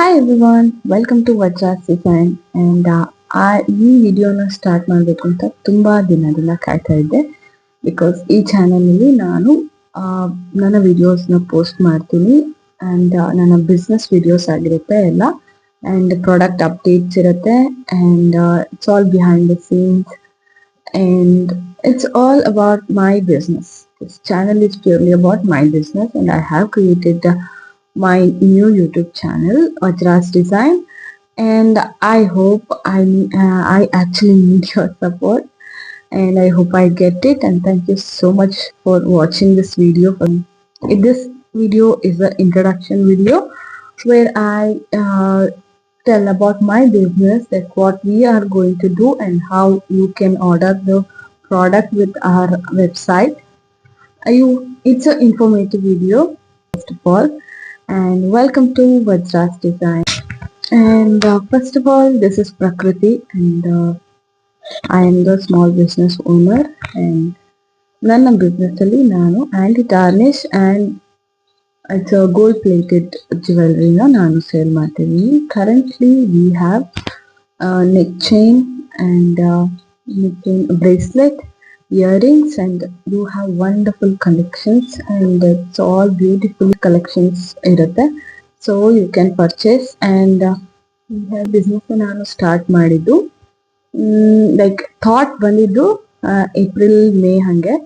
Hi everyone, welcome to Vajra's Design and ಈ ವಿಡಿಯೋನ start ಮಾಡಬೇಕು ಅಂತ ತುಂಬಾ ದಿನದಿಂದ ಕಾಯ್ತಾ ಇದ್ದೆ ಬಿಕಾಸ್ ಈ ಚಾನೆಲ್ ಅಲ್ಲಿ ನಾನು ನನ್ನ ವಿಡಿಯೋಸ್ನ ಪೋಸ್ಟ್ ಮಾಡ್ತೀನಿ ಅಂಡ್ ನನ್ನ ಬಿಸ್ನೆಸ್ ವಿಡಿಯೋಸ್ ಆಗಿರುತ್ತೆ ಎಲ್ಲ ಅಂಡ್ ಪ್ರಾಡಕ್ಟ್ ಅಪ್ಡೇಟ್ಸ್ ಇರುತ್ತೆ and it's all behind the scenes and it's all about my business. This channel is purely about my business, and I have created my new YouTube channel, Vajra's Design, and I hope I actually need your support, and I hope I get it. And thank you so much for watching this video. This video is an introduction video where I tell about my business, like what we are going to do and how you can order the product with our website. It's an informative video first of all, and welcome to Vajra's Design. And first of all, this is Prakriti, and I am the small business owner. And ನನ್ನ business ಅಲ್ಲಿ ನಾನು anti tarnish and it's a gold plated jewelry ನಾನು sale ಮಾಡ್ತಿದ್ದೀನಿ. Currently we have neck chain and neck chain bracelet, earrings, and you have wonderful collections, and it's all beautiful collections ಇರುತ್ತೆ. So you can purchase, and ಈ business ನಾನು start ಮಾಡಿದ್ದು like thought ಬಂದಿದ್ದು April May ಹಾಗೆ.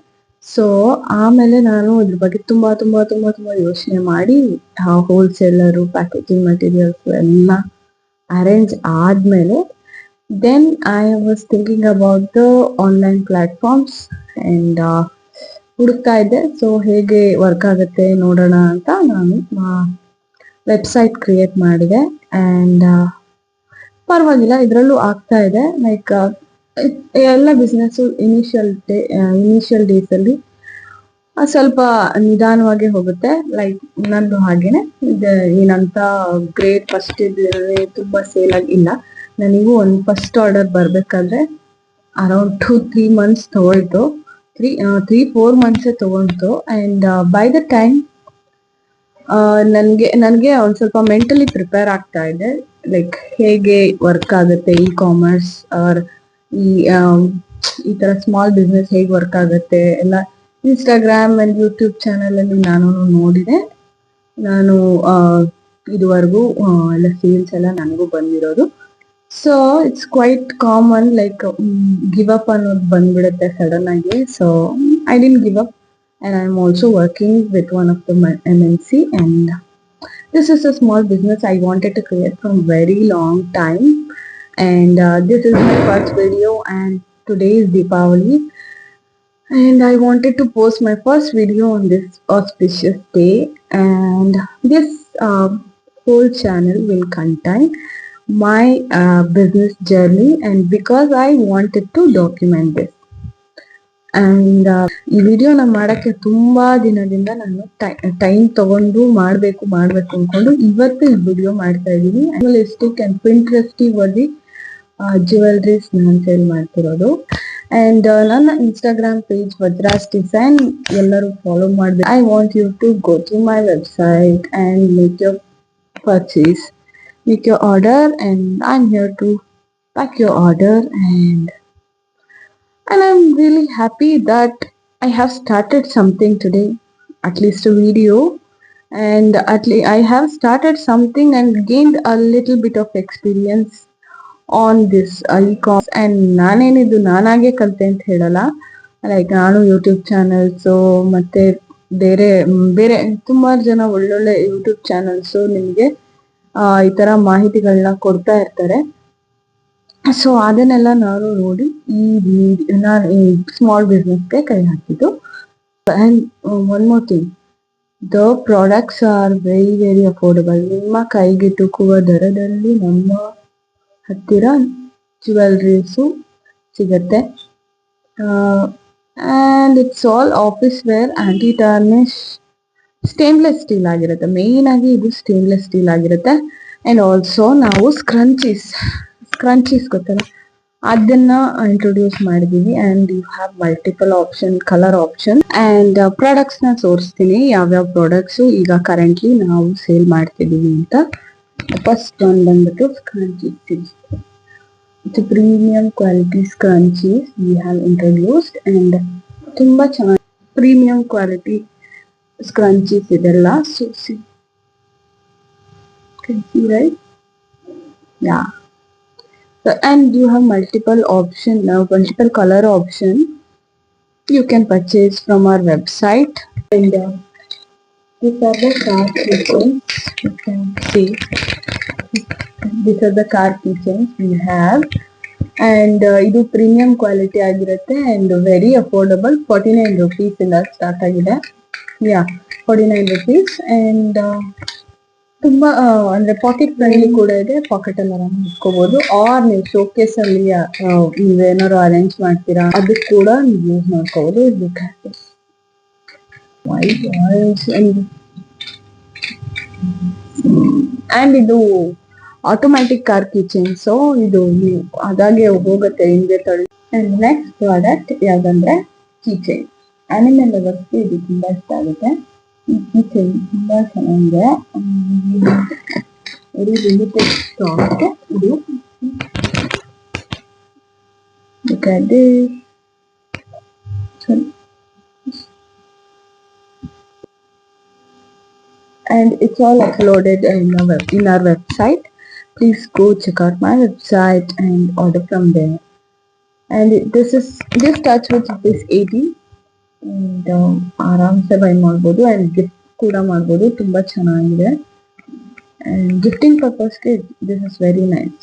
So ಆಮೇಲೆ ನಾನು ಇದ್ರ ಬಗ್ಗೆ ತುಂಬಾ ಯೋಚನೆ ಮಾಡಿ ಹೋಲ್ಸೇಲರು, ಪ್ಯಾಕೇಜಿಂಗ್ ಮಟೀರಿಯಲ್ಸ್ ಎಲ್ಲ ಅರೇಂಜ್ ಆದ್ಮೇಲೆ then I was thinking about the online platforms and ಹುಡುಕ್ತಾ ಇದ್ದೆ. ಸೊ ಹೇಗೆ ವರ್ಕ್ ಆಗುತ್ತೆ ನೋಡೋಣ ಅಂತ ನಾನು ವೆಬ್ಸೈಟ್ ಕ್ರಿಯೇಟ್ ಮಾಡಿದೆ ಅಂಡ್ ಪರವಾಗಿಲ್ಲ, ಇದರಲ್ಲೂ ಆಗ್ತಾ ಇದೆ. ಲೈಕ್ ಎಲ್ಲ ಬಿಸ್ನೆಸ್ ಇನಿಷಿಯಲ್ ಡೇಸ್ ಅಲ್ಲಿ ಸ್ವಲ್ಪ ನಿಧಾನವಾಗಿ ಹೋಗುತ್ತೆ. ಲೈಕ್ ನಂದು ಹಾಗೇನೆ ಏನಂತ ಗ್ರೇಟ್ ಫಸ್ಟ್ ಇದ್ರೆ ತುಂಬಾ ಸೇಲ್ ಆಗಿಲ್ಲ. ನನಗೂ ಒಂದು ಫಸ್ಟ್ ಆರ್ಡರ್ ಬರ್ಬೇಕಾದ್ರೆ ಅರೌಂಡ್ 2-3 months ತಗೊಳ್ತು, 3-4 months ತಗೊಂತು. ಅಂಡ್ ಬೈ ದ ಟೈಮ್ ನನಗೆ ಒಂದ್ ಸ್ವಲ್ಪ ಮೆಂಟಲಿ ಪ್ರಿಪೇರ್ ಆಗ್ತಾ ಇದೆ, ಲೈಕ್ ಹೇಗೆ ವರ್ಕ್ ಆಗುತ್ತೆ ಇ ಕಾಮರ್ಸ್ ಆರ್ ಈ ತರ ಸ್ಮಾಲ್ ಬಿಸ್ನೆಸ್ ಹೇಗೆ ವರ್ಕ್ ಆಗುತ್ತೆ ಎಲ್ಲ. ಇನ್ಸ್ಟಾಗ್ರಾಮ್ ಅಂಡ್ ಯೂಟ್ಯೂಬ್ ಚಾನೆಲ್ ಅಲ್ಲಿ ನಾನು ನೋಡಿದೆ. ನಾನು ಇದುವರೆಗೂ ಎಲ್ಲ ಸೇಲ್ಸ್ ಎಲ್ಲ ನನಗೂ ಬಂದಿರೋದು. So it's quite common, like give up ಅನ್ನೋದು ಬಂದ್ಬಿಡುತ್ತೆ ಸಡನ್ ಆಗಿ. So I didn't give up and I'm also working with one of the MNC, and this is a small business I wanted to create from very long time. And this is my first video, and today is Deepavali, and I wanted to post my first video on this auspicious day. And this whole channel will contain my business journey, and because I wanted to document this. And ಈ ವಿಡಿಯೋನ ಮಾಡಕ್ಕೆ ತುಂಬಾ ದಿನದಿಂದ ನಾನು time ತಗೊಂಡು ಮಾಡ್ಬೇಕು ಅನ್ಕೊಂಡು ಇವತ್ತು ಈ ವಿಡಿಯೋ ಮಾಡ್ತಾ ಇದ್ದೀನಿ. Realistic and Pinterest worthy jewelleries ನಾನು ಸೇಲ್ ಮಾಡ್ತಿರೋದು. ಅಂಡ್ ನನ್ನ ಇನ್ಸ್ಟಾಗ್ರಾಮ್ ಪೇಜ್ ವಜ್ರಾಸ್ ಡಿಸೈನ್ ಎಲ್ಲರೂ ಫಾಲೋ ಮಾಡ್ಬೇಕು. I want you to go to my website and make your purchase, make your order, and I am here to pack your order. And I'm really happy that I have started something today, at least a video, and at least I have started something and gained a little bit of experience on this e-commerce. And ನಾನೇನಿದು ನಾನಾಗೆ ಕಲಿತೆ ಅಂತ ಹೇಳಲ್ಲ, like ನಾನು YouTube channels ಮತ್ತೆ ಬೇರೆ ಸುಮಾರು ಜನ ಒಳ್ಳೊಳ್ಳೆ YouTube channels ನಿಮಗೆ ಈ ತರ ಮಾಹಿತಿಗಳನ್ನ ಕೊಡ್ತಾ ಇರ್ತಾರೆ. ಸೊ ಅದನ್ನೆಲ್ಲ ನಾನು ನೋಡಿ ನಾನು ಈ ಸ್ಮಾಲ್ ಬಿಸ್ನೆಸ್ಗೆ ಕೈ ಹಾಕಿದ್ದು. And one more thing, the products are very affordable. ನಿಮ್ಮ ಕೈಗೆಟುಕುವ ದರದಲ್ಲಿ ನಮ್ಮ ಹತ್ತಿರ ಜ್ಯುವೆಲ್ರೀಸು ಸಿಗತ್ತೆ. And it's all office wear, anti tarnish, stainless steel ಆಗಿರುತ್ತೆ. ಮೇನ್ ಆಗಿ ಇದು ಸ್ಟೇನ್ಲೆಸ್ ಸ್ಟೀಲ್ ಆಗಿರುತ್ತೆ. ಅಂಡ್ ಆಲ್ಸೋ ನಾವು ಸ್ಕ್ರಂಚೀಸ್ ಗೊತ್ತಲ್ಲ, ಅದನ್ನ ಇಂಟ್ರೊಡ್ಯೂಸ್ ಮಾಡಿದೀವಿ. And you have multiple option, colour option. And products ನ ತೋರಿಸ್ತೀನಿ, ಯಾವ್ಯಾವ ಪ್ರಾಡಕ್ಟ್ಸ್ ಈಗ ಕರೆಂಟ್ಲಿ ನಾವು ಸೇಲ್ ಮಾಡ್ತಿದೀವಿ ಅಂತ. ಫಸ್ಟ್ one ಬಂದ್ಬಿಟ್ಟು scrunchies. It's a premium quality scrunchies we have introduced and ತುಂಬಾ ಚೆನ್ನಾಗಿ ಪ್ರೀಮಿಯಂ ಕ್ವಾಲಿಟಿ scrunchies ಇದೆಲ್ಲ. So see, can see right? Yeah. So, and you have multiple option now, multiple color option you can purchase from our website. And these are the car keychains. You can see these are the car keychains we have. And ಇದು premium quality ಆಗಿರುತ್ತೆ and very affordable. 49 rupees ಇಂದ start ಆಗಿದೆ. Yeah, 49 rupees. And ತುಂಬಾ ಅಂದ್ರೆ packet friendly ಕೂಡ ಇದೆ. Packet ಅಲ್ಲಿ ಆರಾಮಾಗಿ ಇಟ್ಕೋಬಹುದು. ಆರ್ ನೀವು ಶೋಕೇಸ್ ಅಲ್ಲಿ ನೀವೇನಾದ್ರು ಅರೇಂಜ್ ಮಾಡ್ತೀರಾ ಅದಕ್ಕೆ ಕೂಡ ನೀವು ಯೂಸ್ ಮಾಡ್ಕೋಬಹುದು. ಅಂಡ್ ಇದು ಆಟೋಮ್ಯಾಟಿಕ್ ಕಾರ್ ಕಿಚನ್. ಸೊ ಇದು ಅದಾಗೆ ಹೋಗುತ್ತೆ ಹಿಂದೆ ತಳ್ಳಿ. ಅಂಡ್ ನೆಕ್ಸ್ಟ್ ಪ್ರಾಡಕ್ಟ್ ಯಾವ್ದಂದ್ರೆ ಕೀಚೈನ್. ಅನಿಮಲ್ ಲವರ್ಸ್ಗೆ ಇದು ತುಂಬಾ ಇಷ್ಟ ಆಗುತ್ತೆ. ಈ ಕೀಚೈನ್ ತುಂಬಾ ಚೆನ್ನಾಗಿದೆ. ವೆರಿ ಲಿಮಿಟೆಡ್ ಸ್ಟಾಕ್ ಇದು. Look at this. And it's all uploaded in our website. Please go check out my website and order from there. And this starts with this 80 and ಆರಾಮ್ಸೆ ಬೈ ಮಾಡ್ಬೋದು and gift ಕೂಡ ಮಾಡ್ಬೋದು. ತುಂಬಾ ಚೆನ್ನಾಗಿದೆ and gifting purpose this is very nice.